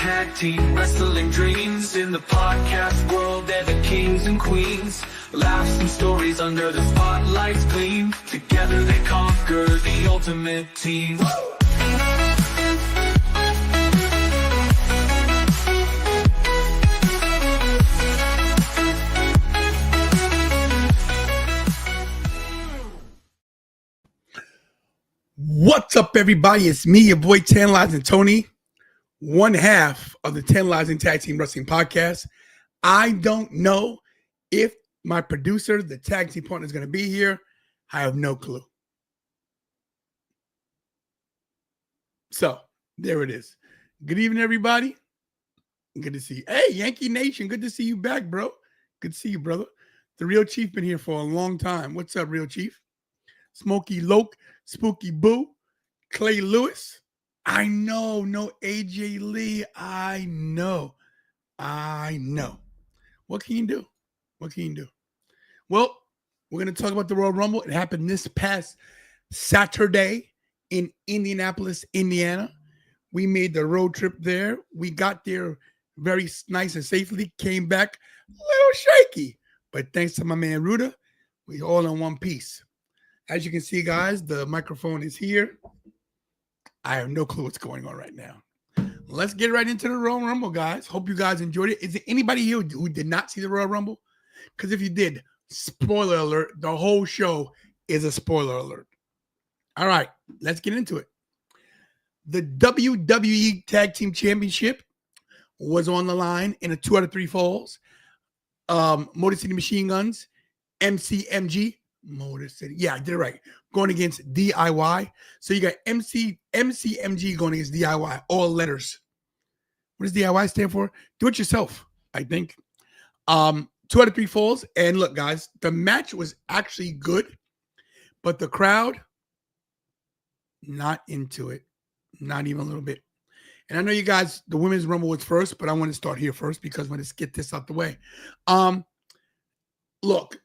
tag team wrestling dreams. In the podcast world, they're the kings and queens. Laughs and stories under the spotlight's gleam. Together they conquer the ultimate team. What's up, everybody? It's me, your boy TantalizingTony, one half of the Tantalizing Tag Team Wrestling Podcast. I don't know if my producer, the tag team partner, is going to be here. I have no clue. So, there it is. Good evening, everybody. Good to see you. Hey, Yankee Nation, good to see you back, bro. Good to see you, brother. The Real Chief been here for a long time. What's up, Real Chief? Smokey Loke, Spooky Boo, Clay Lewis. I know, no AJ Lee. I know. What can you do? Well, we're going to talk about the Royal Rumble. It happened this past Saturday in Indianapolis, Indiana. We made the road trip there. We got there very nice and safely. Came back a little shaky. But thanks to my man Ruda, we all in one piece. As you can see, guys, the microphone is here. I have no clue what's going on right now. Let's get right into the Royal Rumble, guys. Hope you guys enjoyed it. Is there anybody here who did not see the Royal Rumble? Because if you did, spoiler alert, the whole show is a spoiler alert. All right, let's get into it. The WWE Tag Team Championship was on the line in a 2 out of 3 falls. Motor City Machine Guns, MCMG, Motor City. Yeah, I did it right. Going against DIY. So you got MCMG going against DIY. All letters. What does DIY stand for? Do it yourself, I think. 2 out of 3 falls. And look, guys, the match was actually good, but the crowd, not into it. Not even a little bit. And I know you guys, the Women's Rumble was first, but I want to start here first because I want to get this out the way. Look.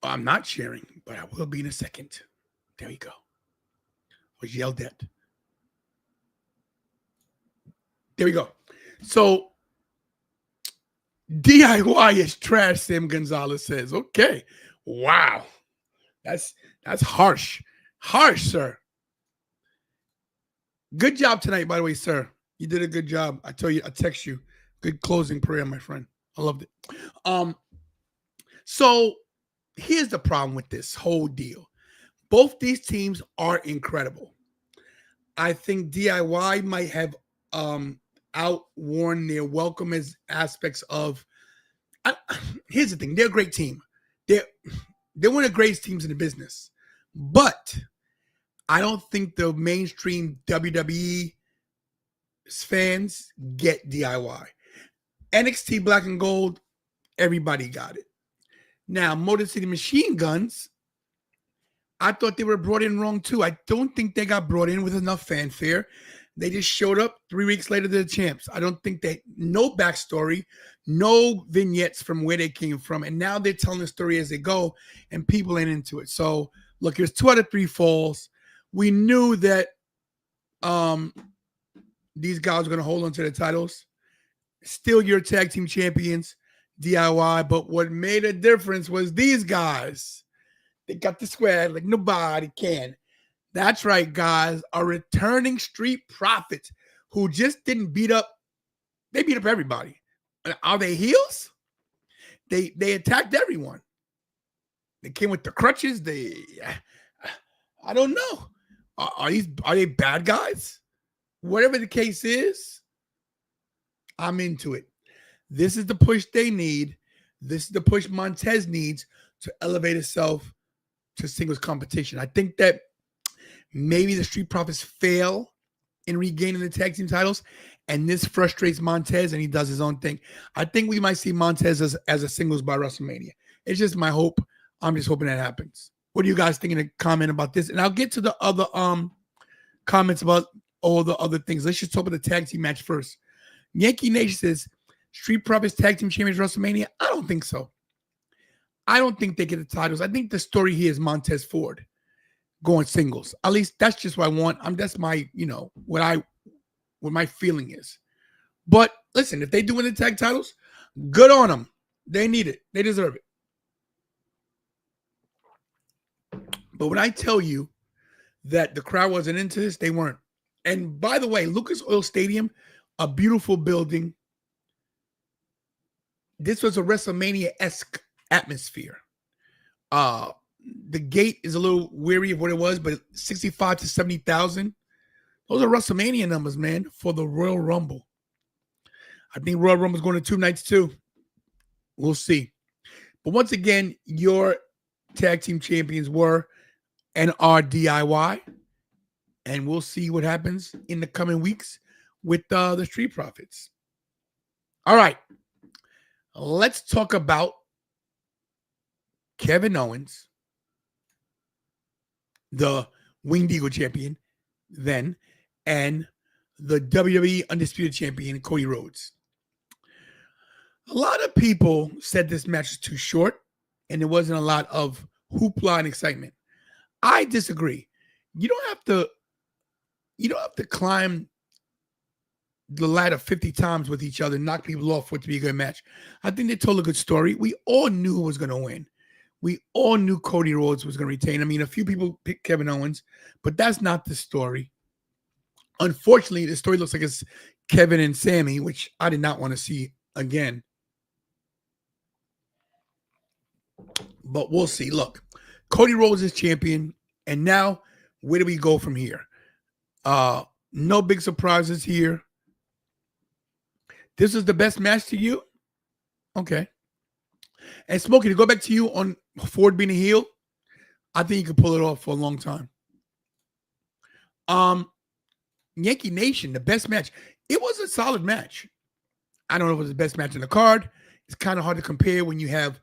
I'm not sharing, but I will be in a second. There you go. Was yelled at. There we go. So DIY is trash, Sam Gonzalez says. Okay. Wow. That's harsh. Harsh, sir. Good job tonight, by the way, sir. You did a good job. I tell you, I text you. Good closing prayer, my friend. I loved it. So here's the problem with this whole deal. Both these teams are incredible. I think DIY might have outworn their welcome as aspects of. Here's the thing: they're a great team. They're one of the greatest teams in the business, but I don't think the mainstream WWE fans get DIY. NXT Black and Gold, everybody got it. Now, Motor City Machine Guns, I thought they were brought in wrong too. I don't think they got brought in with enough fanfare. They just showed up 3 weeks later, they're the champs. I don't think no backstory, no vignettes from where they came from. And now they're telling the story as they go, and people ain't into it. So, look, it's 2 out of 3 falls. We knew that these guys were going to hold on to the titles. Still your tag team champions, DIY. But what made a difference was these guys. They got the swag like nobody can. That's right, guys. A returning Street Profits who just didn't beat up. They beat up everybody. Are they heels? They attacked everyone. They came with the crutches. I don't know. Are they bad guys? Whatever the case is, I'm into it. This is the push they need. This is the push Montez needs to elevate itself to singles competition. I think that maybe the Street Profits fail in regaining the tag team titles, and this frustrates Montez, and he does his own thing. I think we might see Montez as a singles by WrestleMania. It's just my hope. I'm just hoping that happens. What do you guys think in the comment about this? And I'll get to the other comments about all the other things. Let's just talk about the tag team match first. Yankee Nation says, Street Profits tag team champions WrestleMania? I don't think so. I don't think they get the titles. I think the story here is Montez Ford. going singles. At least that's just what I want. That's my, what my feeling is. But listen, if they do win the tag titles, good on them. They need it. They deserve it. But when I tell you that the crowd wasn't into this, they weren't. And by the way, Lucas Oil Stadium, a beautiful building. This was a WrestleMania-esque atmosphere. The gate is a little weary of what it was, but 65 to 70,000. Those are WrestleMania numbers, man, for the Royal Rumble. I think Royal Rumble is going to 2 nights too. We'll see. But once again, your tag team champions were and are DIY. And we'll see what happens in the coming weeks with the Street Profits. All right. Let's talk about Kevin Owens, the Winged Eagle champion then, and the WWE Undisputed Champion, Cody Rhodes. A lot of people said this match was too short and there wasn't a lot of hoopla and excitement. I disagree. You don't have to climb the ladder 50 times with each other, knock people off for it to be a good match. I think they told a good story. We all knew who was going to win. We all knew Cody Rhodes was going to retain. I mean, a few people picked Kevin Owens, but that's not the story. Unfortunately, the story looks like it's Kevin and Sammy, which I did not want to see again. But we'll see. Look, Cody Rhodes is champion, and now where do we go from here? No big surprises here. This is the best match to you? Okay. And Smokey, to go back to you on Ford being a heel, I think you can pull it off for a long time. Yankee Nation, the best match. It was a solid match. I don't know if it was the best match in the card. It's kind of hard to compare when you have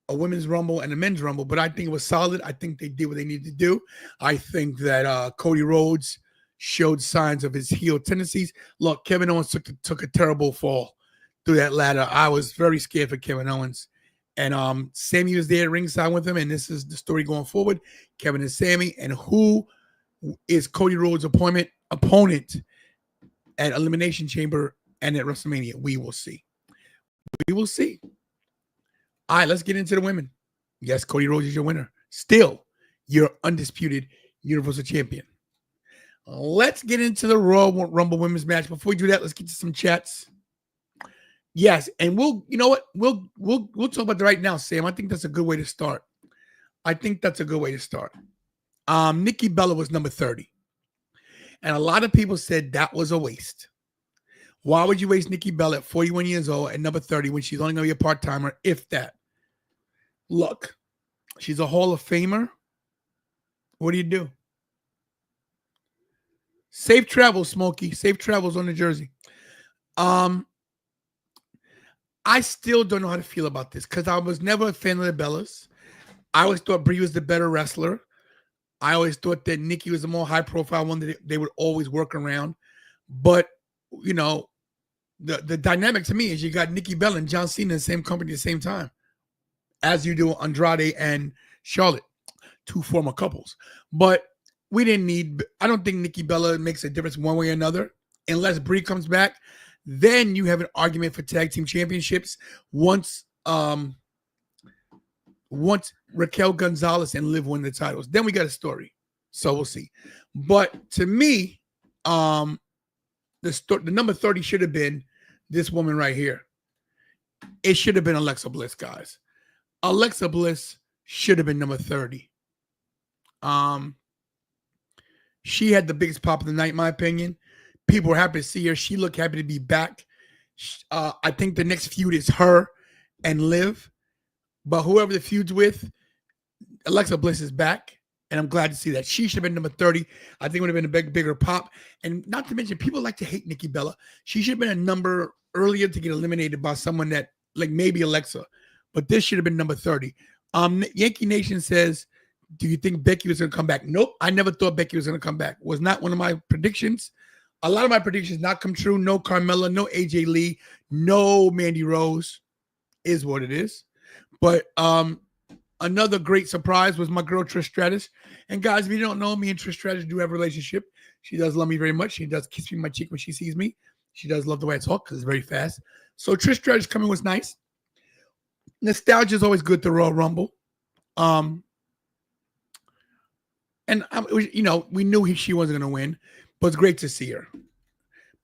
a women's rumble and a men's rumble, but I think it was solid. I think they did what they needed to do. I think that Cody Rhodes showed signs of his heel tendencies. Look, Kevin Owens took a terrible fall through that ladder. I was very scared for Kevin Owens. And Sammy was there ringside with him, and this is the story going forward. Kevin and Sammy, and who is Cody Rhodes' opponent at Elimination Chamber and at WrestleMania? We will see. We will see. All right, let's get into the women. Yes, Cody Rhodes is your winner. Still, your undisputed Universal Champion. Let's get into the Royal Rumble women's match. Before we do that, let's get to some chats. Yes, and we'll talk about that right now, Sam. I think that's a good way to start. Nikki Bella was number 30. And a lot of people said that was a waste. Why would you waste Nikki Bella at 41 years old at number 30 when she's only going to be a part-timer, if that? Look, she's a Hall of Famer. What do you do? Safe travels, Smokey. Safe travels on the jersey. I still don't know how to feel about this because I was never a fan of the Bellas. I always thought Brie was the better wrestler. I always thought that Nikki was the more high-profile one that they would always work around. But, you know, the dynamic to me is you got Nikki Bella and John Cena in the same company at the same time, as you do Andrade and Charlotte, two former couples. But we didn't need – I don't think Nikki Bella makes a difference one way or another unless Brie comes back. Then you have an argument for tag team championships once Raquel Gonzalez and Liv win the titles. Then we got a story. So we'll see. But to me, the number 30 should have been this woman right here. It should have been Alexa Bliss, guys. Alexa Bliss should have been number 30. She had the biggest pop of the night, in my opinion. People were happy to see her. She looked happy to be back. I think the next feud is her and Liv. But whoever the feud's with, Alexa Bliss is back. And I'm glad to see that. She should have been number 30. I think it would have been a bigger pop. And not to mention, people like to hate Nikki Bella. She should have been a number earlier to get eliminated by someone that, like maybe Alexa. But this should have been number 30. Yankee Nation says, do you think Becky was going to come back? Nope. I never thought Becky was going to come back. Was not one of my predictions. A lot of my predictions not come true. No Carmella, no AJ Lee, no Mandy Rose is what it is. But Another great surprise was my girl Trish Stratus. And guys, if you don't know, me and Trish Stratus do have a relationship. She does love me very much. She does kiss me on my cheek when she sees me. She does love the way I talk because it's very fast. So Trish Stratus coming was nice. Nostalgia is always good to Royal Rumble. And we knew she wasn't going to win, but it's great to see her.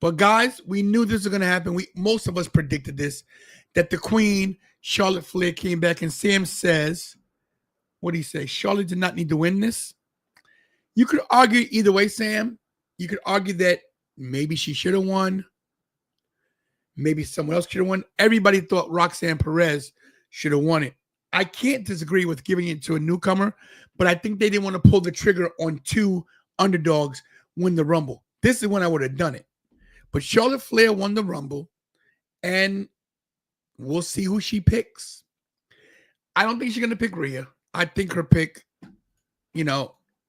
But guys, we knew this was going to happen. Most of us predicted this, that the Queen, Charlotte Flair, came back, and Sam says, what do you say? Charlotte did not need to win this. You could argue either way, Sam. You could argue that maybe she should have won. Maybe someone else should have won. Everybody thought Roxanne Perez should have won it. I can't disagree with giving it to a newcomer, but I think they didn't want to pull the trigger on two underdogs win the Rumble. This is when I would have done it. But Charlotte Flair won the Rumble, and we'll see who she picks. I don't think she's going to pick Rhea. I think her pick,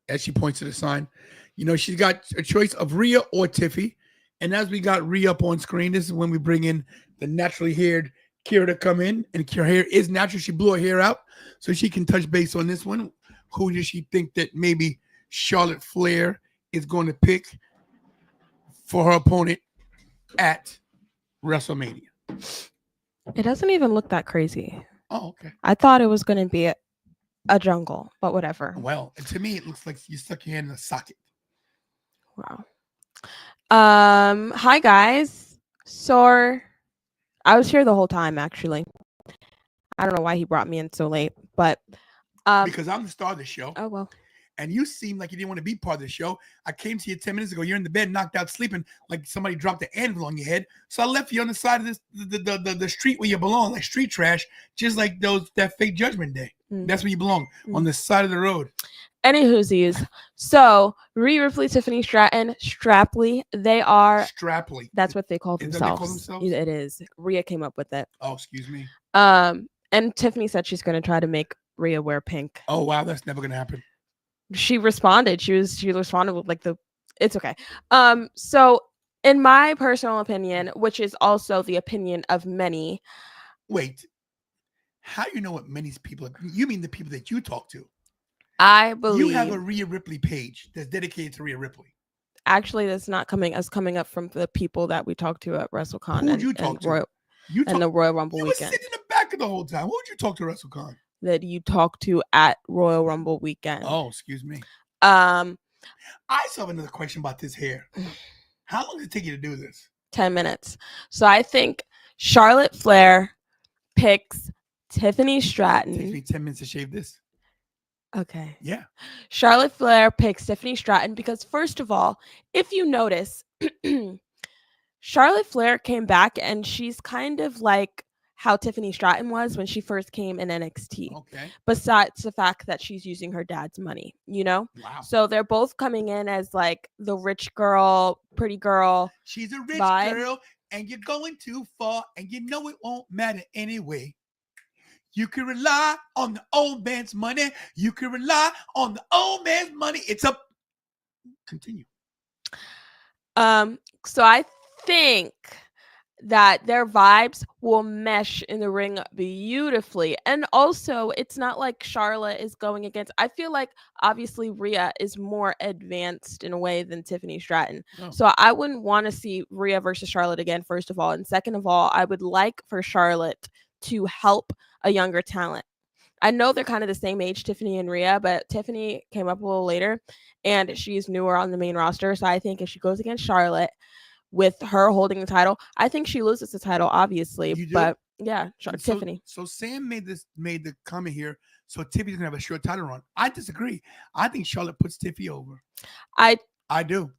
as she points to the sign, she's got a choice of Rhea or Tiffy. And as we got Rhea up on screen, this is when we bring in the naturally haired Kira to come in. And her hair is natural. She blew her hair out, so she can touch base on this one. Who does she think that maybe Charlotte Flair is going to pick for her opponent at WrestleMania? It doesn't even look that crazy. Oh, okay. I thought it was going to be a jungle, but whatever. Well, to me, it looks like you stuck your hand in a socket. Wow. Hi guys. So I was here the whole time, actually. I don't know why he brought me in so late, but because I'm the star of the show. Oh well. And you seemed like you didn't want to be part of the show. I came to you 10 minutes ago. You're in the bed, knocked out, sleeping, like somebody dropped an anvil on your head. So I left you on the side of the street where you belong, like street trash, just like that fake Judgment Day. Mm. That's where you belong, on the side of the road. Anywhoosies. So Rhea Ripley, Tiffany Stratton, Strapley. They are Strapley. That's what they call themselves. Is that what they call themselves? It is. Rhea came up with it. Oh, excuse me. And Tiffany said she's going to try to make Rhea wear pink. Oh wow, that's never going to happen. She responded. She responded with it's okay. So in my personal opinion, which is also the opinion of many. Wait, how do you know what many people? You mean the people that you talk to? I believe you have a Rhea Ripley page that's dedicated to Rhea Ripley. Actually, that's not coming up from the people that we talked to at WrestleCon. Who would you talk to? And the Royal Rumble weekend. You were sitting in the back of the whole time. Who would you talk to at WrestleCon? That you talked to at Royal Rumble weekend. Oh, excuse me. I still have another question about this hair. How long did it take you to do this? 10 minutes. So I think Charlotte Flair picks Tiffany Stratton. It takes me 10 minutes to shave this. Okay. Yeah. Charlotte Flair picks Tiffany Stratton because, first of all, if you notice, Charlotte Flair came back and she's kind of like how Tiffany Stratton was when she first came in NXT. Okay. Besides the fact that she's using her dad's money, Wow. So they're both coming in as like the rich girl, pretty girl. She's a rich vibe. Girl, and you're going too far, and you know it won't matter anyway. You can rely on the old man's money. You can rely on the old man's money. It's up. Continue. So I think that their vibes will mesh in the ring beautifully. And also, it's not like Charlotte is going against. I feel like, obviously, Rhea is more advanced in a way than Tiffany Stratton. Oh. So I wouldn't want to see Rhea versus Charlotte again, first of all. And second of all, I would like for Charlotte to help a younger talent. I know they're kind of the same age, Tiffany and Rhea, but Tiffany came up a little later, and she's newer on the main roster. So I think if she goes against Charlotte, with her holding the title, I think she loses the title, obviously. But yeah, Tiffany. So Sam made the comment here. So Tiffany's gonna have a short title run. I disagree. I think Charlotte puts Tiffany over. I do.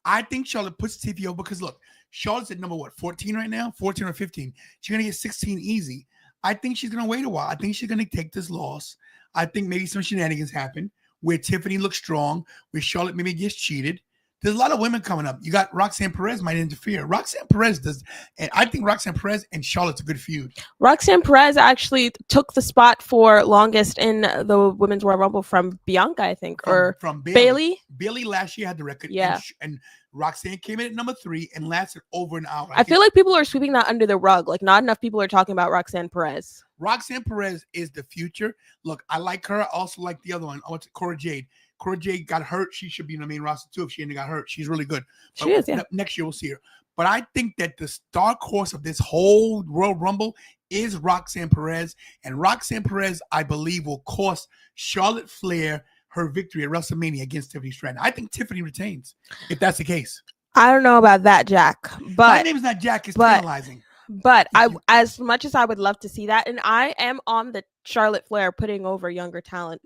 I think Charlotte puts Tiffany over because look, Charlotte's at number 14 right now, 14 or 15. She's gonna get 16 easy. I think she's gonna wait a while. I think she's gonna take this loss. I think maybe some shenanigans happen where Tiffany looks strong, where Charlotte maybe gets cheated. There's a lot of women coming up. You got Roxanne Perez might interfere. Roxanne Perez does, and I think Roxanne Perez and Charlotte's a good feud. Roxanne Perez actually took the spot for longest in the Women's Royal Rumble from Bianca, I think, From Bailey. Bailey last year had the record. Yeah. And Roxanne came in at number 3 and lasted over an hour. I feel like people are sweeping that under the rug. Like, not enough people are talking about Roxanne Perez. Roxanne Perez is the future. Look, I like her. I also like the other one. I went to Cora Jade. Cora Jade got hurt. She should be in the main roster too if she hadn't got hurt. She's really good. But She is, yeah. Next year we'll see her. But I think that the star course of this whole Royal Rumble is Roxanne Perez. And Roxanne Perez, I believe, will cost Charlotte Flair her victory at WrestleMania against Tiffany Stratton. I think Tiffany retains, if that's the case. I don't know about that, Jack. My But name is not Jack, it's Tantalizing. But as much as I would love to see that, and I am on the Charlotte Flair putting over younger talent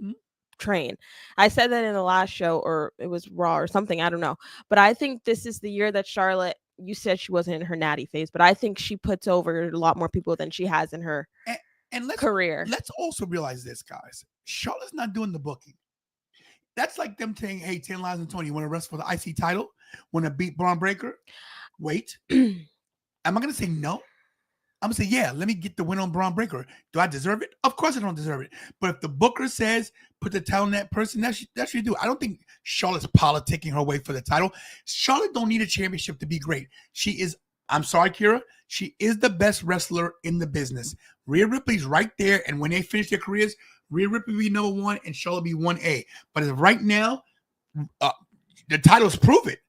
train. I said that in the last show, or it was Raw or something, I don't know. But I think this is the year that Charlotte, you said she wasn't in her natty phase, but I think she puts over a lot more people than she has in her career. Let's also realize this, guys. Charlotte's not doing the booking. That's like them saying, hey, TantalizingTony, you want to wrestle for the IC title? Want to beat Braun Breaker? Wait. Am I going to say no? I'm going to say, yeah, let me get the win on Braun Breaker. Do I deserve it? Of course I don't deserve it. But if the booker says put the title on that person, that's what you do. I don't think Charlotte's politicking her way for the title. Charlotte don't need a championship to be great. She is, I'm sorry, Kira, she is the best wrestler in the business. Rhea Ripley's right there, and when they finish their careers, Rhea Ripley will be number 1 and Charlotte will be 1A. But as of right now, the titles prove it.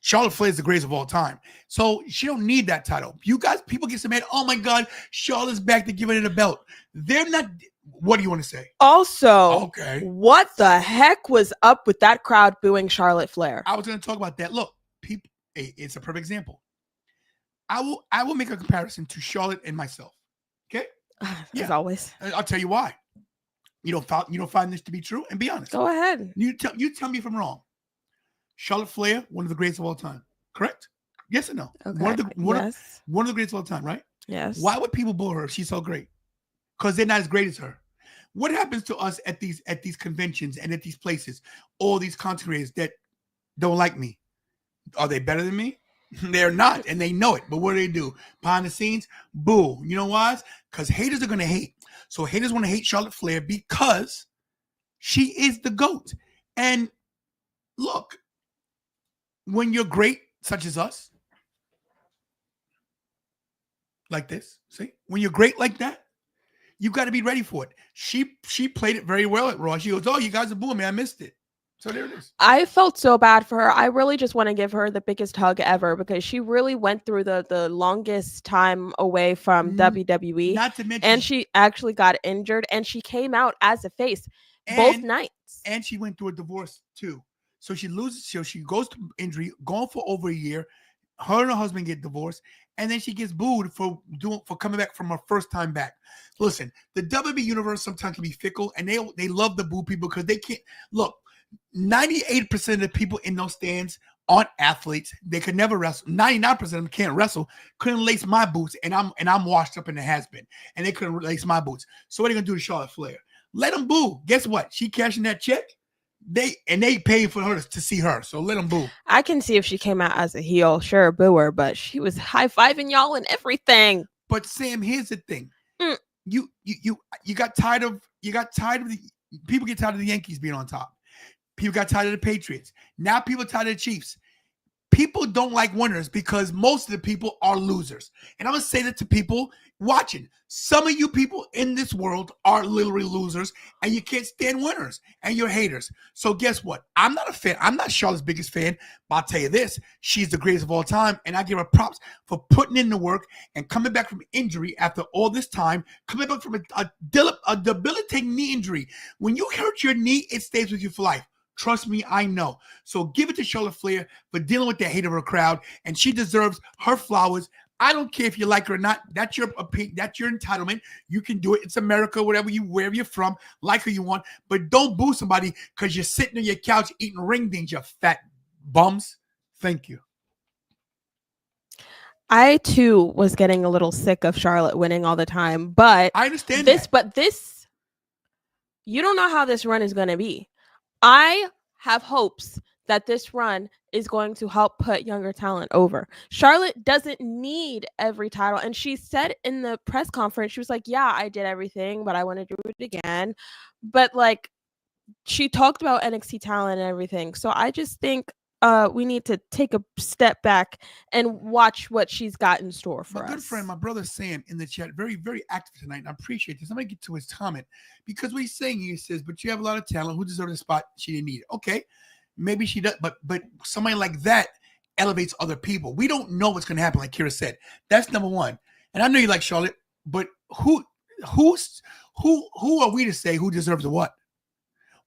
Charlotte Flair is the greatest of all time. So she don't need that title. You guys, people get so mad. Oh my God, Charlotte's back to giving it a belt. They're not. What do you want to say? Also, okay, what the heck was up with that crowd booing Charlotte Flair? I was going to talk about that. Look, people, it's a perfect example. I will make a comparison to Charlotte and myself. Okay, as always. I'll tell you why. You don't find this to be true, and be honest. Go ahead. You tell me if I'm wrong. Charlotte Flair, one of the greatest of all time. Correct? Yes or no? Okay. One of Yes. the greatest of all time, right? Yes. Why would people boo her if she's so great? Because they're not as great as her. What happens to us at these conventions and at these places? All these content creators that don't like me. Are they better than me? They're not, and they know it. But what do? Behind the scenes, boo. You know why? Because haters are going to hate. So haters want to hate Charlotte Flair because she is the GOAT. And look, when you're great, such as us, like this, see? When you're great like that, you got to be ready for it. She played it very well at Raw. She goes, oh, you guys are booing me. I missed it. So there it is. I felt so bad for her. I really just want to give her the biggest hug ever because she really went through the longest time away from WWE. Not to mention, and she actually got injured, and she came out as a face both nights. And she went through a divorce too. So she loses, so she goes to injury, gone for over a year. Her and her husband get divorced, and then she gets booed for coming back from her first time back. Listen, the WWE universe sometimes can be fickle, and they love to boo people because they can't look. 98% of the people in those stands aren't athletes. They could never wrestle. 99% of them can't wrestle. Couldn't lace my boots, and I'm washed up in the has-been, and they couldn't lace my boots. So what are they gonna do to Charlotte Flair? Let them boo. Guess what? She cashing that check. They paying for her to see her, so let them boo. I can see if she came out as a heel, sure, boo her, but she was high-fiving y'all and everything. But Sam, here's the thing: you got tired of the people get tired of the Yankees being on top. People got tired of the Patriots. Now people are tired of the Chiefs. People don't like winners because most of the people are losers. And I'm going to say that to people watching. Some of you people in this world are literally losers, and you can't stand winners, and you're haters. So guess what? I'm not a fan. I'm not Charlotte's biggest fan, but I'll tell you this. She's the greatest of all time, and I give her props for putting in the work and coming back from injury after all this time, coming back from a debilitating knee injury. When you hurt your knee, it stays with you for life. Trust me, I know. So give it to Charlotte Flair for dealing with that hate of her crowd, and she deserves her flowers. I don't care if you like her or not. That's your opinion. That's your entitlement. You can do it. It's America, wherever you're from, like who you want. But don't boo somebody because you're sitting on your couch eating ring dings, you fat bums. Thank you. I too was getting a little sick of Charlotte winning all the time, but I understand this. that. But this, you don't know how this run is going to be. I have hopes that this run is going to help put younger talent over. Charlotte doesn't need every title. And she said in the press conference, she was like, yeah, I did everything, but I want to do it again. But like, she talked about NXT talent and everything. So I just think we need to take a step back and watch what she's got in store for us. My good friend, my brother Sam in the chat, very, very active tonight, and I appreciate this. I'm going to get to his comment because what he's saying, he says, but you have a lot of talent. Who deserves the spot? She didn't need it. Okay, maybe she does, but somebody like that elevates other people. We don't know what's going to happen, like Kira said. That's number one. And I know you like Charlotte, but who are we to say who deserves the what?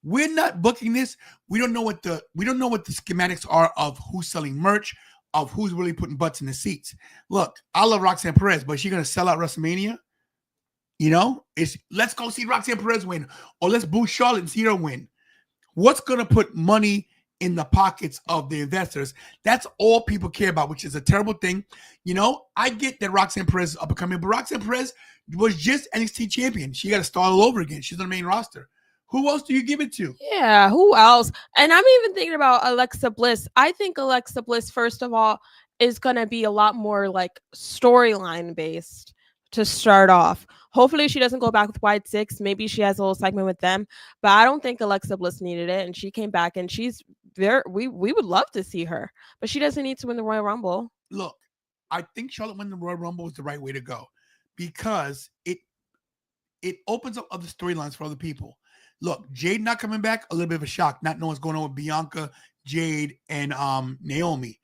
We're not booking this. We don't know what the schematics are of who's selling merch, of who's really putting butts in the seats. Look, I love Roxanne Perez, but is she gonna sell out WrestleMania? You know, let's go see Roxanne Perez win, or let's boo Charlotte and see her win. What's gonna put money in the pockets of the investors? That's all people care about, which is a terrible thing. You know, I get that Roxanne Perez is up and coming, but Roxanne Perez was just NXT champion. She got to start all over again. She's on the main roster. Who else do you give it to? Yeah, who else? And I'm even thinking about Alexa Bliss. I think Alexa Bliss, first of all, is going to be a lot more like storyline based to start off. Hopefully she doesn't go back with Wide Six. Maybe she has a little segment with them. But I don't think Alexa Bliss needed it. And she came back and she's very, we would love to see her. But she doesn't need to win the Royal Rumble. Look, I think Charlotte winning the Royal Rumble is the right way to go because it opens up other storylines for other people. Look, Jade not coming back, a little bit of a shock, not knowing what's going on with Bianca, Jade, and Naomi.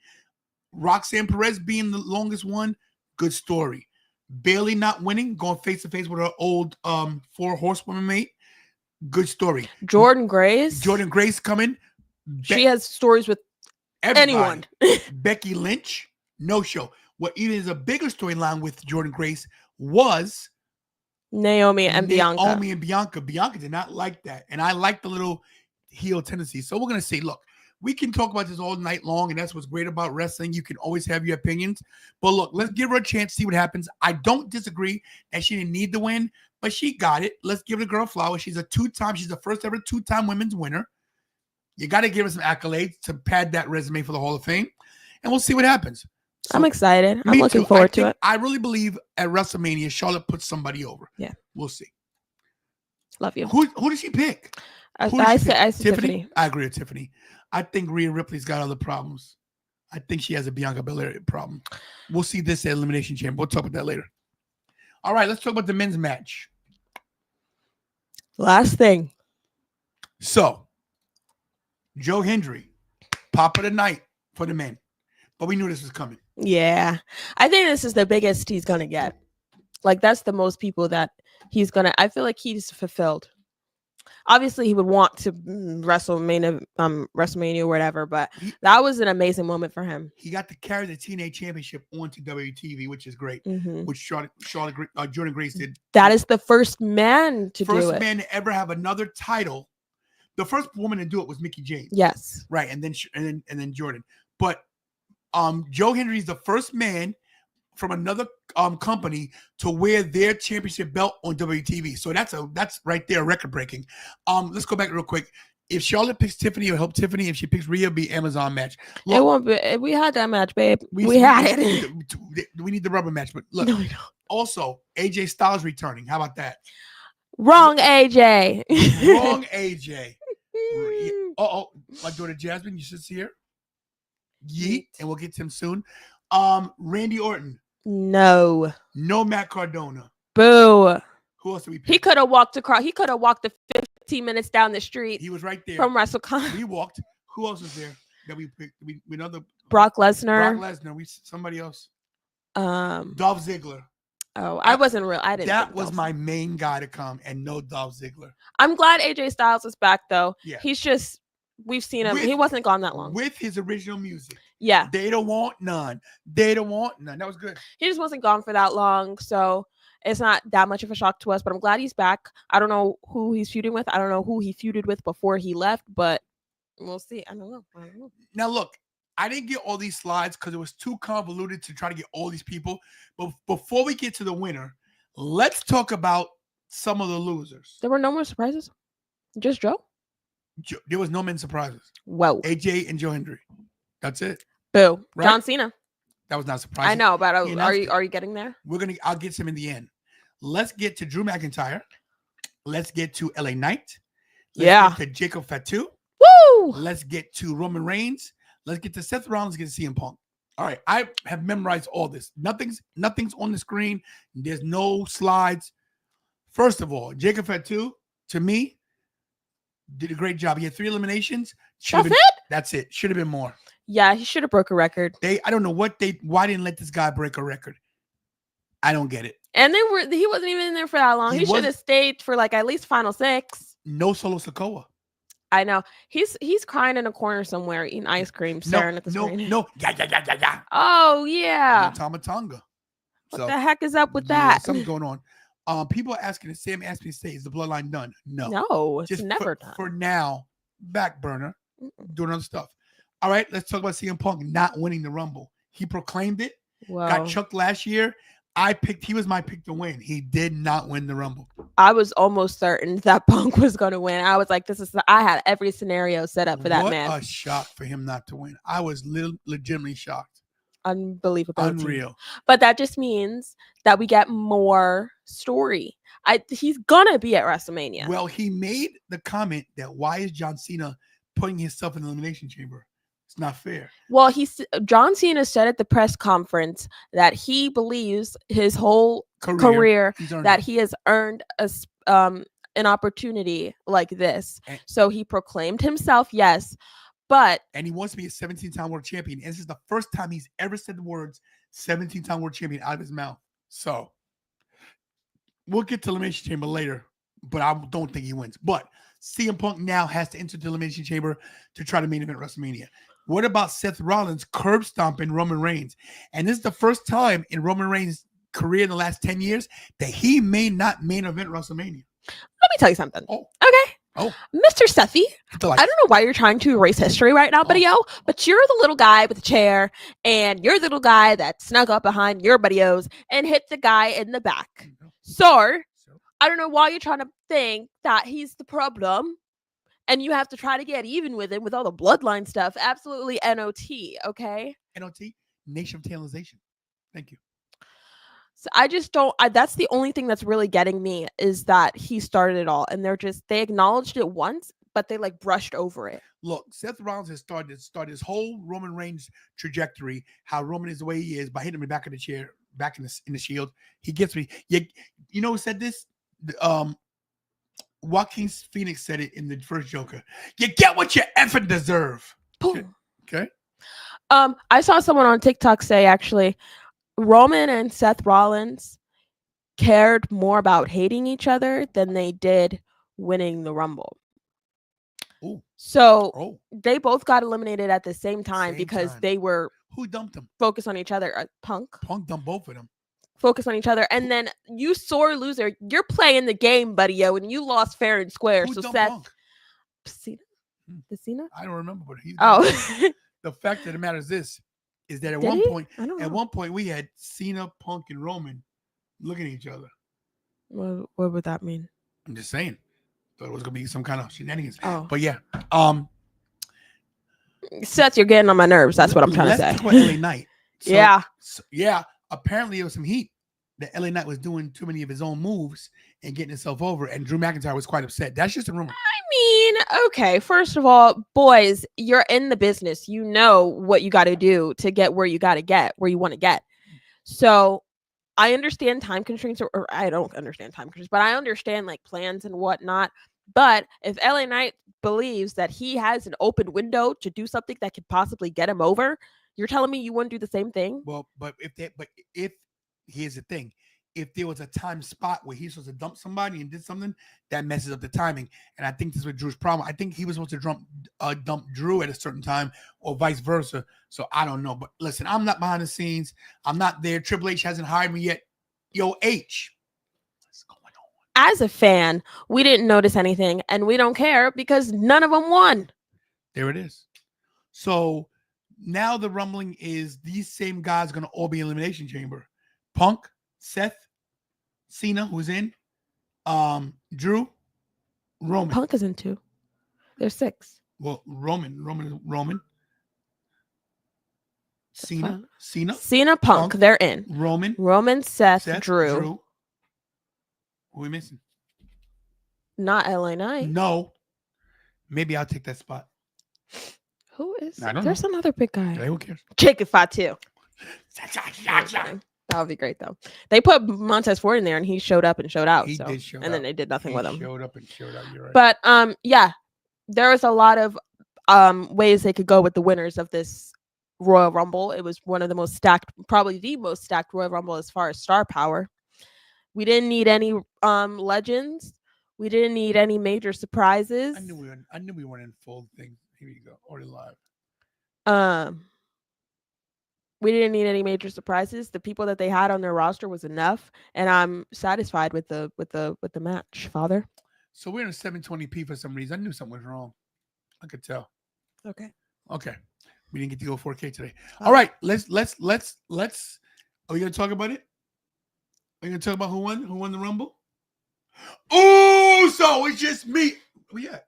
Roxanne Perez being the longest one, good story. Bayley not winning, going face-to-face with her old four horsewoman mate, good story. Jordan Grace coming. She has stories with anyone. Becky Lynch, no show. What even is a bigger storyline with Jordan Grace was Naomi and Bianca. Bianca did not like that. And I like the little heel tendency. So we're going to say, look, we can talk about this all night long, and that's what's great about wrestling. You can always have your opinions. But look, let's give her a chance, see what happens. I don't disagree that she didn't need the win, but she got it. Let's give the girl flowers. She's the first ever two-time women's winner. You got to give her some accolades to pad that resume for the Hall of Fame. And we'll see what happens. So, I'm excited. I'm looking forward to it. I really believe at WrestleMania, Charlotte puts somebody over. Yeah. We'll see. Love you. Who does she pick? I said Tiffany. I agree with Tiffany. I think Rhea Ripley's got other problems. I think she has a Bianca Belair problem. We'll see this at Elimination Chamber. We'll talk about that later. All right, let's talk about the men's match. Last thing. So, Joe Hendry, pop of the night for the men. But we knew this was coming. Yeah. I think this is the biggest he's going to get. Like, that's the most people that he's going to... I feel like he's fulfilled. Obviously, he would want to WrestleMania or whatever, but that was an amazing moment for him. He got to carry the TNA Championship onto WTV, which is great, which Jordan Grace did. That is the first man to do it. First man to ever have another title. The first woman to do it was Mickie James. Yes. Right, and then Jordan. But Joe Hendry is the first man from another company to wear their championship belt on WTV. So that's right there, record breaking. Let's go back real quick. If Charlotte picks Tiffany, it'll help Tiffany. If she picks Rhea, it'll be Amazon match. Look, it won't be. We had that match, babe. We had it. We need the rubber match. But look, no, we don't. Also, AJ Styles returning. How about that? Wrong AJ. Wrong AJ. My daughter Jasmine, you should see her. Yeet, and we'll get to him soon. Randy Orton. No Matt Cardona. Boo. Who else did we pick? He could have walked across. He could have walked the 15 minutes down the street. He was right there from WrestleCon. We walked. Who else was there that we picked? We know the Brock Lesnar. Somebody else. Dolph Ziggler. Oh, I wasn't real. I didn't. That was my main guy to come, and no Dolph Ziggler. I'm glad AJ Styles is back though. Yeah. He's just. We've seen him. He wasn't gone that long. With his original music. Yeah. They don't want none. They don't want none. That was good. He just wasn't gone for that long. So it's not that much of a shock to us, but I'm glad he's back. I don't know who he's feuding with. I don't know who he feuded with before he left, but we'll see. I don't know. Now, look, I didn't get all these slides because it was too convoluted to try to get all these people. But before we get to the winner, let's talk about some of the losers. There were no more surprises? Just Joe? There was no men's surprises. Whoa. AJ and Joe Hendry. That's it. Boo. Right? John Cena. That was not surprising. I know, but He are announced you getting there? I'll get some in the end. Let's get to Drew McIntyre. Let's get to LA Knight. Let's get to Jacob Fatu. Woo! Let's get to Roman Reigns. Let's get to Seth Rollins. Get to CM Punk. All right, I have memorized all this. Nothing's on the screen. There's no slides. First of all, Jacob Fatu, to me, did a great job. He had 3 eliminations. That's it. Should have been more. Yeah, he should have broke a record. I don't know why didn't let this guy break a record. I don't get it. And he wasn't even in there for that long. He should have stayed for like at least final 6. No Solo Sikoa. I know. He's crying in a corner somewhere, eating ice cream, staring at the screen. Yeah. Oh yeah. Tama Tonga. What the heck is up with that? Something's going on. People are asking, Sam asked me to say, is the bloodline done? No, it's never done. For now, back burner, doing other stuff. All right, let's talk about CM Punk not winning the Rumble. He proclaimed it. Whoa. Got chucked last year. He was my pick to win. He did not win the Rumble. I was almost certain that Punk was going to win. I was like, I had every scenario set up for that man. What a shock for him not to win. I was legitimately shocked. Unbelievable. Unreal. But that just means that we get more story. He's going to be at WrestleMania. Well, he made the comment that why is John Cena putting himself in the Elimination Chamber? It's not fair. Well, John Cena said at the press conference that he believes his whole career that he has earned an opportunity like this. So he proclaimed himself, yes, and he wants to be a 17-time world champion. And this is the first time he's ever said the words 17-time world champion out of his mouth. So we'll get to Elimination Chamber later, but I don't think he wins. But CM Punk now has to enter the Elimination Chamber to try to main event WrestleMania. What about Seth Rollins curb stomping Roman Reigns? And this is the first time in Roman Reigns' career in the last 10 years that he may not main event WrestleMania. Let me tell you something. Oh. Okay. Oh. Mr. Sethy, I don't know why you're trying to erase history right now, buddy-o, but you're the little guy with the chair, and you're the little guy that snuck up behind your buddy-os and hit the guy in the back. So, I don't know why you're trying to think that he's the problem, and you have to try to get even with him with all the bloodline stuff. Absolutely NOT, okay? NOT? Nation of Tantalization. Thank you. So I just don't. That's the only thing that's really getting me is that he started it all, and they acknowledged it once, but they like brushed over it. Look, Seth Rollins has started his whole Roman Reigns trajectory. How Roman is the way he is by hitting him in the back of the chair, back in the shield. He gets me. You know who said this? Joaquin Phoenix said it in the first Joker. You get what you effing deserve. Okay. I saw someone on TikTok say actually, Roman and Seth Rollins cared more about hating each other than they did winning the Rumble. Ooh. So they both got eliminated at the same time because they were who dumped them? Focused on each other. Punk dumped both of them. Focus on each other, and then you sore loser. You're playing the game, buddy-o, and you lost fair and square. Who so dumped Seth, Punk? Cena? I don't remember, but he. Oh. The fact of the matter is this: is that at one point we had Cena, Punk, and Roman looking at each other. What would that mean? I'm just saying. Thought it was gonna be some kind of shenanigans. Oh. But yeah. Seth, you're getting on my nerves. That's what I'm trying to say. Let's talk about LA Knight. Yeah. Apparently there was some heat that LA Knight was doing too many of his own moves and getting himself over, and Drew McIntyre was quite upset. That's just a rumor. I mean, okay, first of all, boys, you're in the business. You know what you got to do to get where you got to get, where you want to get. So I understand time constraints, or I don't understand time constraints, but I understand like plans and whatnot. But if LA Knight believes that he has an open window to do something that could possibly get him over, you're telling me you wouldn't do the same thing? Well, but if here's the thing, if there was a time spot where he's supposed to dump somebody and did something, that messes up the timing. And I think this is what Drew's problem. I think he was supposed to dump Drew at a certain time or vice versa. So I don't know. But listen, I'm not behind the scenes. I'm not there. Triple H hasn't hired me yet. Yo, H, what's going on? As a fan, we didn't notice anything, and we don't care because none of them won. There it is. So now the rumbling is these same guys going to all be in Elimination Chamber. Punk, Seth, Cena, who's in, Drew, Roman. Punk is in too. There's 6. Well, Roman. Cena, Punk. Punk, They're in. Roman, Seth, Drew. Who are we missing? Not LA Knight. No. Maybe I'll take that spot. Who is? I don't There's know. another big guy. Okay, who cares? Chicken Fatu. That would be great though. They put Montez Ford in there, and he showed up and showed out. He did show and then they did nothing with him. Showed up and showed out. You're right. But yeah, there was a lot of ways they could go with the winners of this Royal Rumble. It was one of the most stacked, probably the most stacked Royal Rumble as far as star power. We didn't need any legends. We didn't need any major surprises. I knew we weren't in full thing. Here you go, already live. We didn't need any major surprises. The people that they had on their roster was enough, and I'm satisfied with the match, Father. So we're in a 720p for some reason. I knew something was wrong. I could tell. Okay. We didn't get to go 4K today. All right, let's. Are we gonna talk about it? Are you gonna talk about who won the Rumble? Oh, so it's just me. Oh yeah,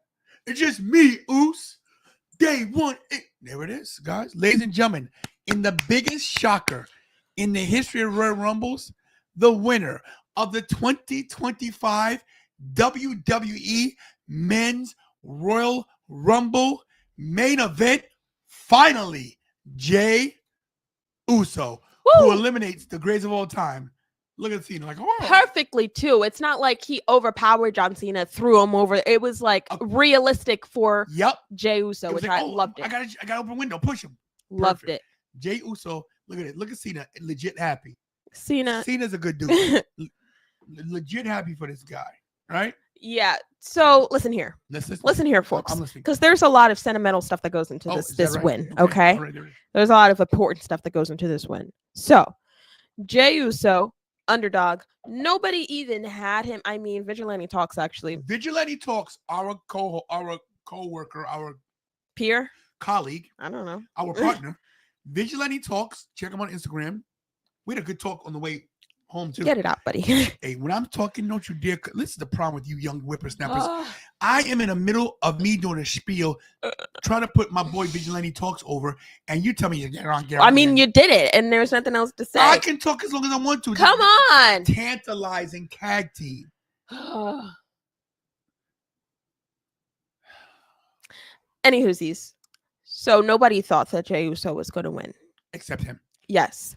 it's just me. Oos. Day 1. There it is, guys. Ladies and gentlemen, in the biggest shocker in the history of Royal Rumbles, the winner of the 2025 WWE Men's Royal Rumble main event, finally, Jey Uso, who eliminates the greatest of all time. Look at Cena, like, oh. Perfectly too. It's not like he overpowered John Cena, threw him over. It was like realistic for Jey Uso, which like, I loved it. I got open window, push him. Loved it. Jey Uso, look at it. Look at Cena, legit happy. Cena's a good dude. Legit happy for this guy, right? Yeah. So listen here. Listen here, folks. Because there's a lot of sentimental stuff that goes into this win. Okay. Right, there's a lot of important stuff that goes into this win. So Jey Uso, underdog. Nobody even had him. I mean, Vigilante Talks actually. Vigilante Talks, our co-worker, our peer, colleague. I don't know. Our partner. Vigilante Talks. Check him on Instagram. We had a good talk on the way home too. Get it out, buddy. Hey, when I'm talking, don't you dare. This is the problem with you young whippersnappers. I am in the middle of me doing a spiel, trying to put my boy Vigilante Talks over, and you tell me you get on. I mean, you did it, and there's nothing else to say. I can talk as long as I want to. Come on. Tantalizing tag team. Any whoosies. So nobody thought that Jey Uso was going to win. Except him. Yes.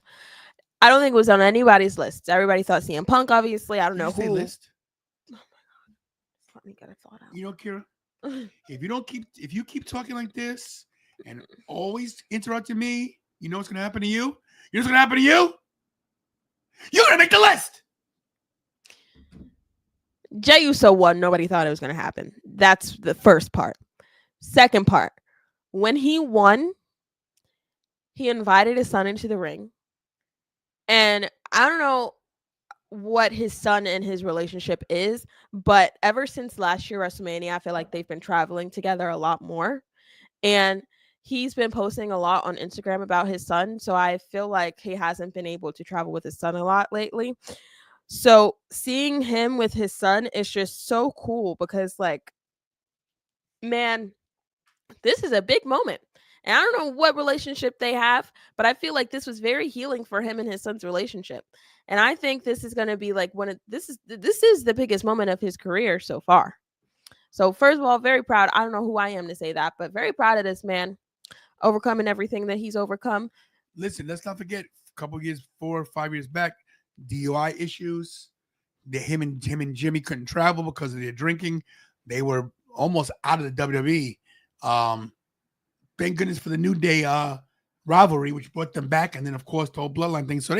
I don't think it was on anybody's list. Everybody thought CM Punk, obviously. I don't know who. List? Oh my God. Let me get a thought out. You know, Kira, if you keep talking like this and always interrupting me, you know what's going to happen to you? You know what's going to happen to you? You're going to make the list. Jey Uso won. Nobody thought it was going to happen. That's the first part. Second part. When he won, he invited his son into the ring. And I don't know what his son and his relationship is, but ever since last year WrestleMania, I feel like they've been traveling together a lot more. And he's been posting a lot on Instagram about his son. So I feel like he hasn't been able to travel with his son a lot lately. So seeing him with his son is just so cool because, like, man, this is a big moment. And I don't know what relationship they have, but I feel like this was very healing for him and his son's relationship. And I think this is going to be like this is the biggest moment of his career so far. So first of all, very proud. I don't know who I am to say that, but very proud of this man overcoming everything that he's overcome. Listen, let's not forget a couple years, 4 or 5 years back, DUI issues. Him and Jimmy couldn't travel because of their drinking. They were almost out of the WWE. Thank goodness for the New Day rivalry, which brought them back, and then of course the whole bloodline thing. So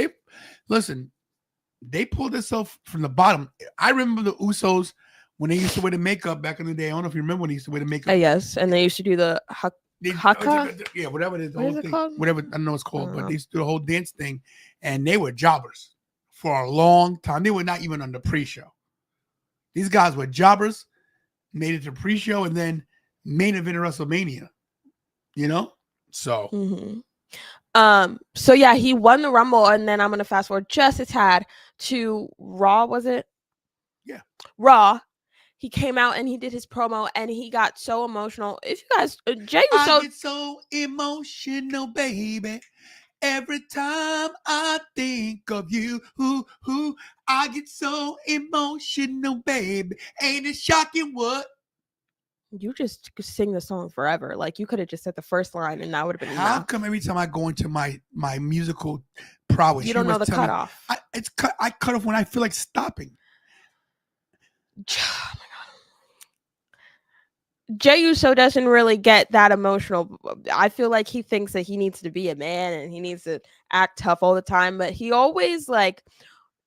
they pulled themselves from the bottom. I remember the Usos when they used to wear the makeup back in the day. I don't know if you remember when they used to wear the makeup. Yes, and they used to do the haka. Yeah, whatever it is, the what whole is it thing. called? Whatever, I don't know what it's called, but they used to do the whole dance thing, and they were jobbers for a long time. They were not even on the pre-show. These guys were jobbers, made it to pre-show, and then main event of WrestleMania. You know, so so yeah, he won the Rumble, and then I'm gonna fast forward just a tad to Raw. Was it? Yeah, Raw. he came out and he did his promo and he got so emotional. If you guys, Jey I Uso, get so emotional, baby. Every time I think of you, I get so emotional, baby. Ain't it shocking what? you just sing the song forever. Like you could have just said the first line and that would have been How enough. come every time I go into my musical prowess, You don't know the cutoff. I cut off when I feel like stopping. Oh my God. Jey Uso doesn't really get that emotional. I feel like he thinks that he needs to be a man and he needs to act tough all the time, but he always like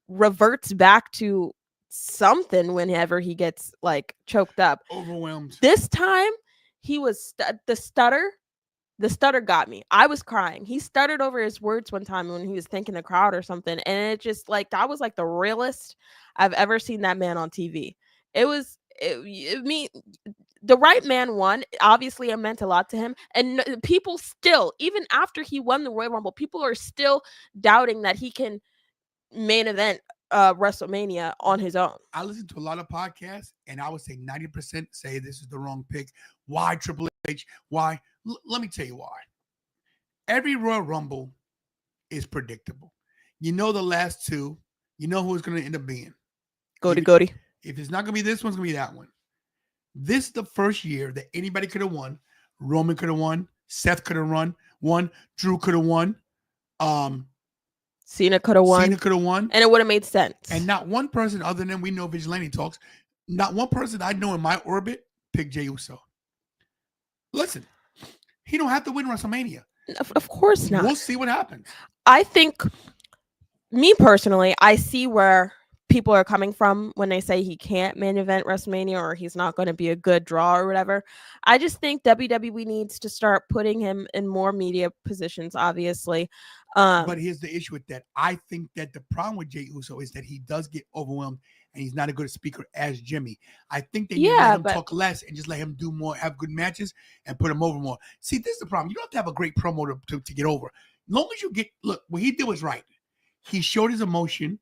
reverts back to something whenever he gets like choked up. Overwhelmed. This time he was the stutter got me. I was crying. He stuttered over his words one time when he was thanking the crowd or something, and it just like that was like the realest I've ever seen that man on TV. The right man won. Obviously, it meant a lot to him, and people still, even after he won the Royal Rumble, people are still doubting that he can main event WrestleMania on his own. I listen to a lot of podcasts, and I would say 90% say this is the wrong pick. Why Triple H? Why? Let me tell you why. Every Royal Rumble is predictable. You know the last two. You know who it's going to end up being. Goaty. If it's not going to be this one, it's going to be that one. This is the first year that anybody could have won. Roman could have won. Seth could have won. Drew could have won. Cena could have won. And it would have made sense. And not one person, other than we know Vigilante talks, not one person I know in my orbit picked Jey Uso. Listen, he don't have to win WrestleMania. Of course not. We'll see what happens. I think, me personally, I see where people are coming from when they say he can't main event WrestleMania or he's not going to be a good draw or whatever. I just think WWE needs to start putting him in more media positions, obviously. But here's the issue with that. I think that the problem with Jey Uso is that he does get overwhelmed and he's not a good speaker as Jimmy. I think they need to let him talk less and just let him do more, have good matches and put him over more. See, this is the problem. You don't have to have a great promo to get over. As long as you get, look, what he did was right. He showed his emotion.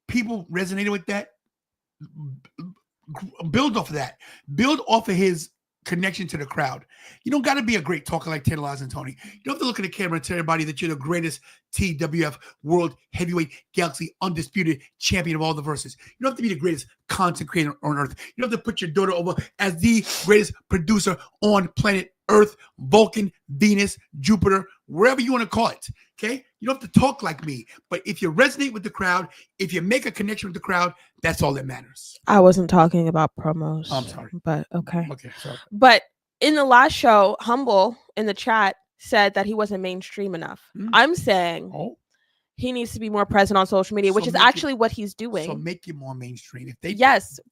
People resonated with that. Build off of that. Build off of his connection to the crowd. You don't got to be a great talker like TantalizingTony. You don't have to look at the camera and tell everybody that you're the greatest TWF World Heavyweight Galaxy Undisputed Champion of all the verses. You don't have to be the greatest content creator on earth. You don't have to put your daughter over as the greatest producer on planet Earth, Vulcan, Venus, Jupiter, wherever you want to call it. Okay? You don't have to talk like me. But if you resonate with the crowd, if you make a connection with the crowd, that's all that matters. I wasn't talking about promos. I'm sorry. But okay. Okay, sorry. But in the last show, Humble in the chat said that he wasn't mainstream enough. I'm saying he needs to be more present on social media, which is actually what he's doing. So make it more mainstream.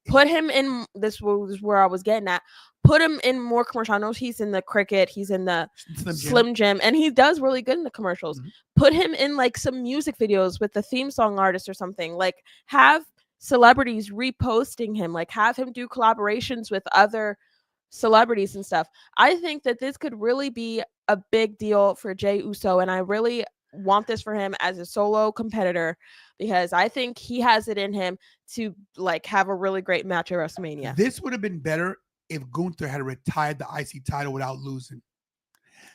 Put him in, this was where I was getting at. Put him in more commercial. I know he's in the cricket, he's in the Slim Jim, and he does really good in the commercials. Mm-hmm. Put him in like some music videos with the theme song artist or something. Like have celebrities reposting him, like have him do collaborations with other celebrities and stuff. I think that this could really be a big deal for Jey Uso, and I really want this for him as a solo competitor because I think he has it in him to like have a really great match at WrestleMania. This would have been better if Gunther had retired the IC title without losing,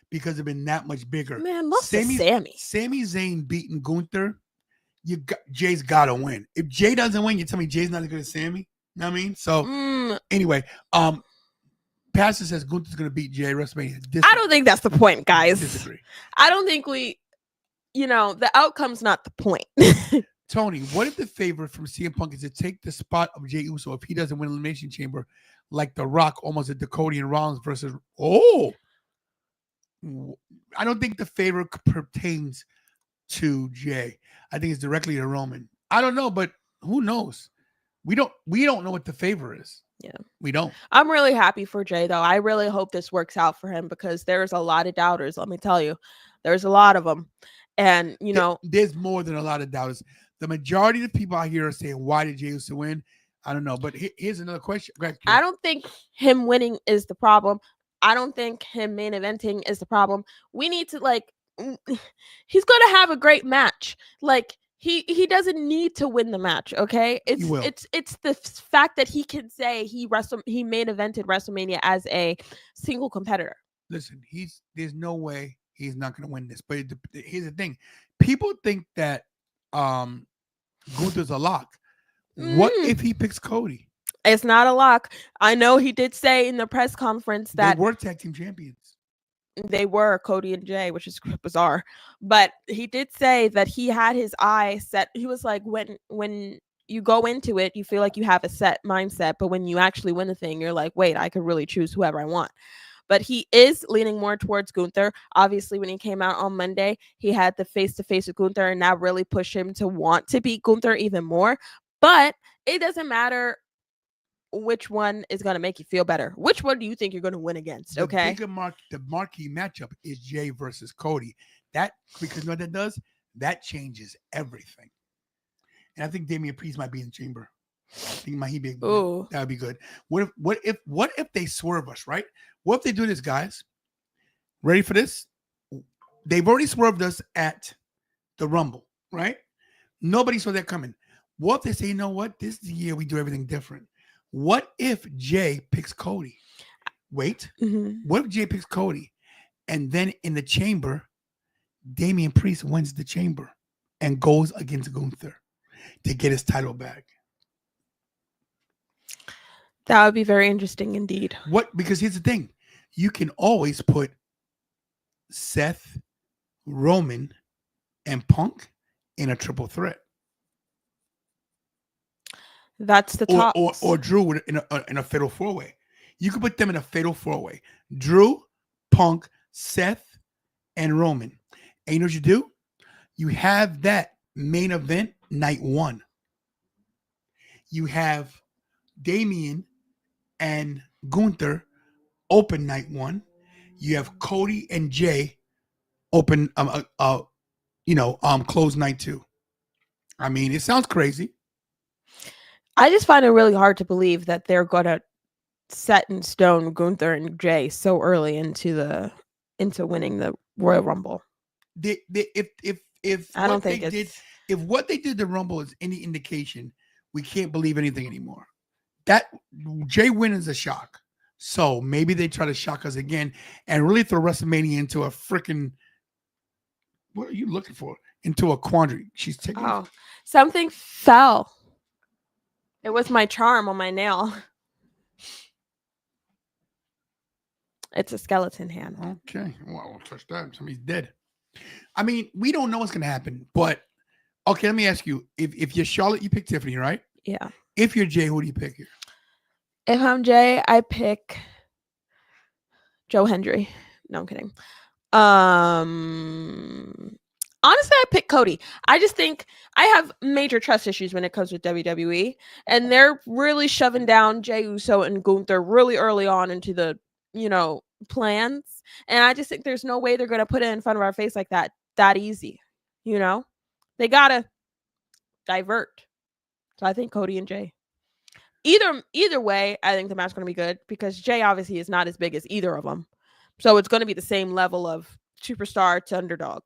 because it'd been that much bigger. Man, look at Sami. Sami Zayn beating Gunther. Jay's got to win. If Jay doesn't win, you tell me Jay's not as good as Sami. You know what I mean? So anyway, Pastor says Gunther's going to beat Jay at WrestleMania. I don't think that's the point, guys. Disagree. I don't think the outcome's not the point. Tony, what if the favorite from CM Punk is to take the spot of Jey Uso if he doesn't win Elimination Chamber, like The Rock almost at Dakota and Rollins versus? I don't think the favorite pertains to Jay. I think it's directly to Roman. I don't know, but who knows? We don't know what the favor is. Yeah, we don't. I'm really happy for Jay, though. I really hope this works out for him because there's a lot of doubters. Let me tell you, there's a lot of them. And, there's more than a lot of doubters. The majority of the people out here are saying, why did Jey Uso win? I don't know. But here's another question. I don't think him winning is the problem. I don't think him main eventing is the problem. We need to, he's going to have a great match. He doesn't need to win the match, okay? He will. It's the fact that he can say he main evented WrestleMania as a single competitor. Listen, there's no way he's not going to win this. But here's the thing: people think that Gunther's a lock. What if he picks Cody? It's not a lock. I know he did say in the press conference that they were tag team champions. They were Cody and Jay, which is bizarre. But he did say that he had his eye set. He was like, when you go into it, you feel like you have a set mindset. But when you actually win the thing, you're like, wait, I could really choose whoever I want. But he is leaning more towards Gunther. Obviously, when he came out on Monday, he had the face-to-face with Gunther, and that really pushed him to want to beat Gunther even more. But it doesn't matter which one is going to make you feel better. Which one do you think you're going to win against? Okay. The marquee matchup is Jay versus Cody. That, because you know what that does? That changes everything. And I think Damian Priest might be in the chamber. I think he be. That would be good. What if they swerve us, right? What if they do this, guys? Ready for this? They've already swerved us at the Rumble, right? Nobody saw that coming. What if they say, you know what? This is the year we do everything different. What if Jay picks Cody? Wait. What if Jay picks Cody? And then in the chamber, Damian Priest wins the chamber and goes against Gunther to get his title back. That would be very interesting indeed. Because here's the thing. You can always put Seth, Roman, and Punk in a triple threat. That's the top. Or Drew in a fatal four-way. You could put them in a fatal four-way. Drew, Punk, Seth, and Roman. And you know what you do? You have that main event night one. You have Damian and Gunther open night one. You have Cody and Jay open close night two. I mean, it sounds crazy. I just find it really hard to believe that they're gonna set in stone Gunther and Jay so early into winning the Royal Rumble. If what they did the Rumble is any indication, we can't believe anything anymore. That Jay win is a shock. So maybe they try to shock us again and really throw WrestleMania into a freaking, what are you looking for? Into a quandary. She's taking. Oh, something fell. It was my charm on my nail. It's a skeleton hand. Okay. Well, I'll touch that. Somebody's dead. I mean, we don't know what's going to happen, but okay, let me ask you. If you're Charlotte, you pick Tiffany, right? Yeah. If you're Jay, who do you pick here? If I'm Jay, I pick Joe Hendry. No, I'm kidding. Honestly, I pick Cody. I just think I have major trust issues when it comes with WWE, and they're really shoving down Jey Uso and Gunther really early on into the, plans. And I just think there's no way they're going to put it in front of our face like that easy. They got to divert. So I think Cody and Jay. Either way, I think the match is going to be good because Jay obviously is not as big as either of them. So it's going to be the same level of superstar to underdog.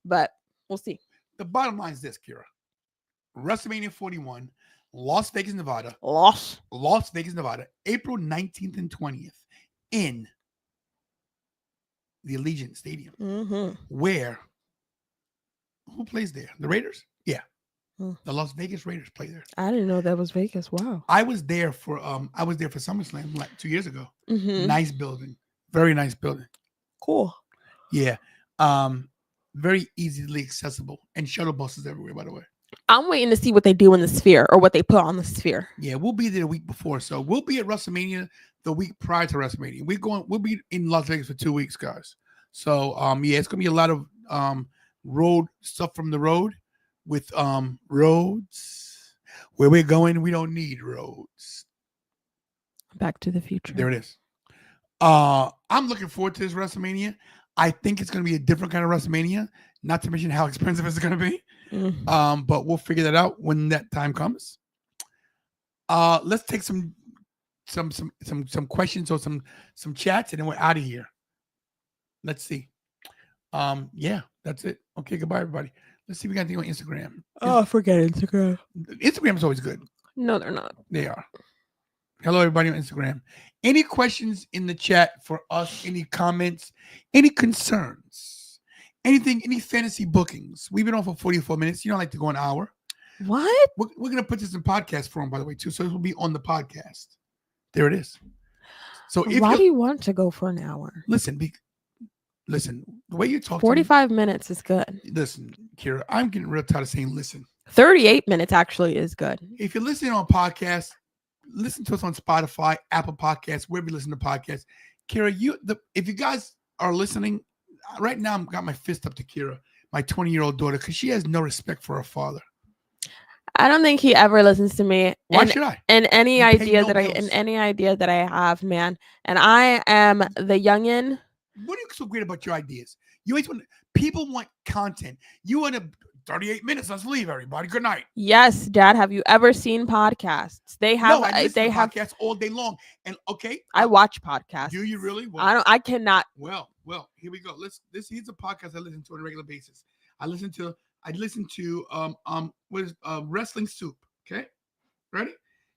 But we'll see. The bottom line is this, Kira. WrestleMania 41, Las Vegas, Nevada. Las Vegas, Nevada, April 19th and 20th in the Allegiant Stadium. Where? Who plays there? The Raiders? Yeah. The Las Vegas Raiders play there. I didn't know that was Vegas. Wow. I was there for SummerSlam like 2 years ago. Nice building. Very nice building. Cool. Yeah. Very easily accessible and shuttle buses everywhere, by the way. I'm waiting to see what they do in the Sphere or what they put on the Sphere. Yeah, we'll be there the week before. So we'll be at WrestleMania the week prior to WrestleMania. We'll be in Las Vegas for 2 weeks, guys. So it's gonna be a lot of road stuff from the road with roads. Where we're going, we don't need roads. Back to the Future. There it is. I'm looking forward to this WrestleMania. I think it's going to be a different kind of WrestleMania, not to mention how expensive it's going to be. But we'll figure that out when that time comes. Let's take some questions or some chats, and then we're out of here. Let's see. Yeah, that's it. Okay, goodbye, everybody. Let's see if we got anything on Instagram. Oh, forget Instagram. Instagram's always good. No, they're not. They are. Hello, everybody on Instagram. Any questions in the chat for us? Any comments? Any concerns? Anything? Any fantasy bookings? We've been on for 44 minutes. You don't like to go an hour. What? We're going to put this in podcast form, by the way, too. So it will be on the podcast. There it is. So Why do you want to go for an hour? Listen, listen, the way you talk 45 minutes is good. Listen, Kira, I'm getting real tired of saying listen. 38 minutes actually is good. If you're listening on podcasts, listen to us on Spotify, Apple Podcasts, wherever you listen to podcasts. Kira, if you guys are listening, right now I've got my fist up to Kira, my 20-year-old daughter, because she has no respect for her father. I don't think he ever listens to me. Why should I? And any idea that I have, man. And I am the youngin'. What are you so great about your ideas? You always want people want content. You want 38 minutes. Let's leave, everybody. Good night. Yes, Dad. Have you ever seen podcasts? They have. No, I they have podcasts all day long. And okay, I watch podcasts. Do you really? Well, I cannot. Well, here we go. Here's a podcast I listen to on a regular basis. I listen to Wrestling Soup. Okay, ready?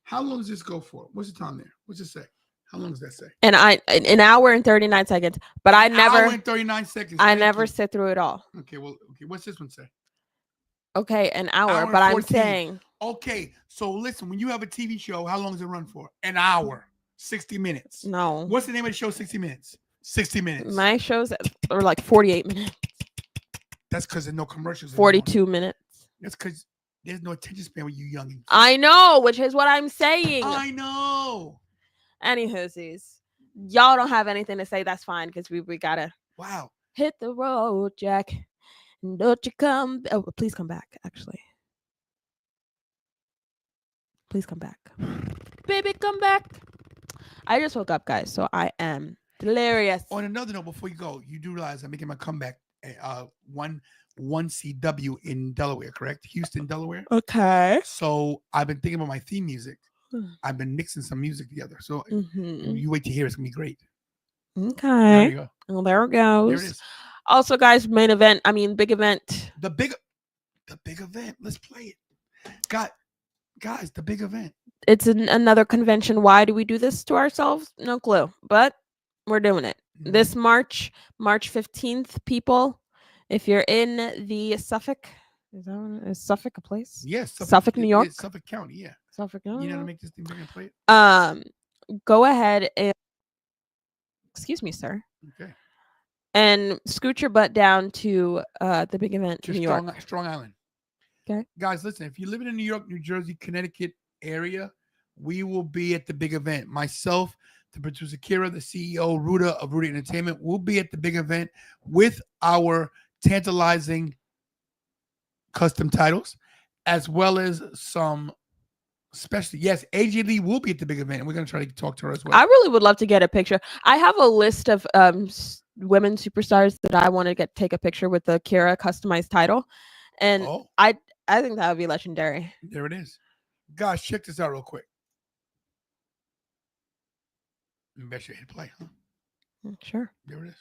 How long does this go for? What's the time there? What's it say? How long does that say? And an hour and 39 seconds. But I never. Hour and 39 seconds. I never sit through it all. Okay, what's this one say? Okay, an hour, but 14. I'm saying. Okay, so listen, when you have a TV show, how long does it run for? An hour, 60 minutes. No. What's the name of the show? 60 minutes. 60 minutes. My shows are like 48 minutes. That's because there's no commercials. 42 minutes. That's because there's no attention span with you youngins. I know, which is what I'm saying. I know. Anywhoosies, y'all don't have anything to say. That's fine because we gotta. Wow. Hit the road, Jack. Don't you come? Oh, please come back. Actually, please come back, baby. Come back. I just woke up, guys, so I am delirious. On another note, before you go, you do realize I'm making my comeback. 1CW in Delaware, correct? Houston, Delaware. Okay. So I've been thinking about my theme music. I've been mixing some music together. So you wait to hear. It's gonna be great. Okay. There you go. Well, there it goes. There it is. Also, guys, big event. The big event. Let's play it. Guys, the big event. It's another convention. Why do we do this to ourselves? No clue. But we're doing it. Mm-hmm. This March 15th, people. If you're in the Suffolk, is Suffolk a place? Yes. Suffolk, New York. Suffolk County, yeah. Suffolk. You know how to make this thing bigger and play it? Go ahead and excuse me, sir. Okay. And scoot your butt down to the big event in New York. Strong Island. Okay. Guys, listen, if you're living in New York, New Jersey, Connecticut area, we will be at the big event. Myself, the producer Kira, the CEO, Ruda of Ruda Entertainment, will be at the big event with our tantalizing custom titles, as well as some special. Yes, AJ Lee will be at the big event, and we're going to try to talk to her as well. I really would love to get a picture. I have a list of women superstars that I want to take a picture with the Kira customized title, and I think that would be legendary. There it is. Guys, check this out real quick. Maybe I should hit play, huh? Sure. There it is.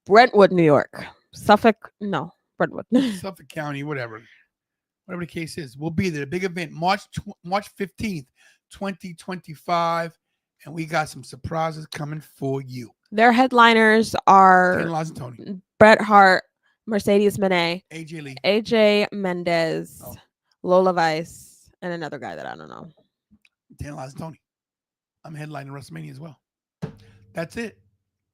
Brentwood, New York. Suffolk, no, Brentwood. Suffolk County, whatever the case is. We'll be there. The big event, March 15th, 2025. And we got some surprises coming for you. Their headliners are TantalizingTony, Bret Hart, Mercedes Moné, AJ Lee, AJ Mendez, Lola Vice, and another guy that I don't know. TantalizingTony. I'm headlining WrestleMania as well. That's it.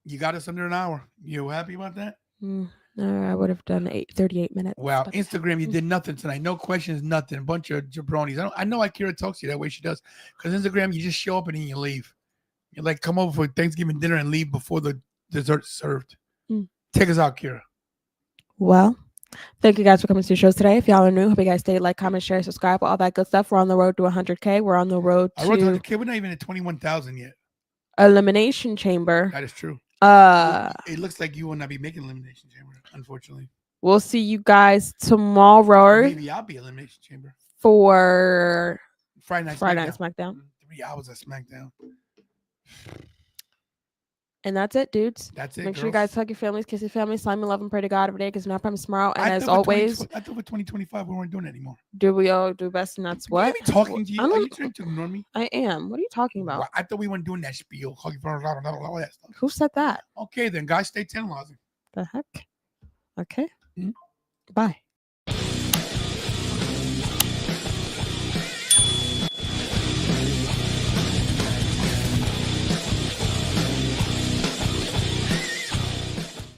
You got us under an hour. You happy about that? I would have done 38 minutes. Wow. Instagram, you did nothing tonight. No questions, nothing. A bunch of jabronis. I know Akira talks to you that way. She does. Because Instagram, you just show up and then you leave. You like come over for Thanksgiving dinner and leave before the dessert's served. Take us out, Kira. Well, thank you guys for coming to the show today. If y'all are new, hope you guys stay, like, comment, share, subscribe, all that good stuff. We're on the road to 100K. We're on the road I wrote to 100K. We're not even at 21,000 yet. Elimination Chamber. That is true. It looks like you will not be making Elimination Chamber, unfortunately. We'll see you guys tomorrow. Maybe I'll be Elimination Chamber for Friday Night SmackDown. 3 hours of SmackDown. And that's it, dudes. That's it. Make sure you guys hug your families, kiss your families, slime and love and pray to God every day because we're not promised tomorrow. And as thought always, I thought for 2025 we weren't doing it anymore. do we all do best? And that's what? Are you talking to you? Are you trying to ignore me? I am. What are you talking about? I thought we weren't doing that spiel. All that stuff. Who said that? Okay, then guys, stay tantalizing. The heck? Okay. Mm-hmm. Bye.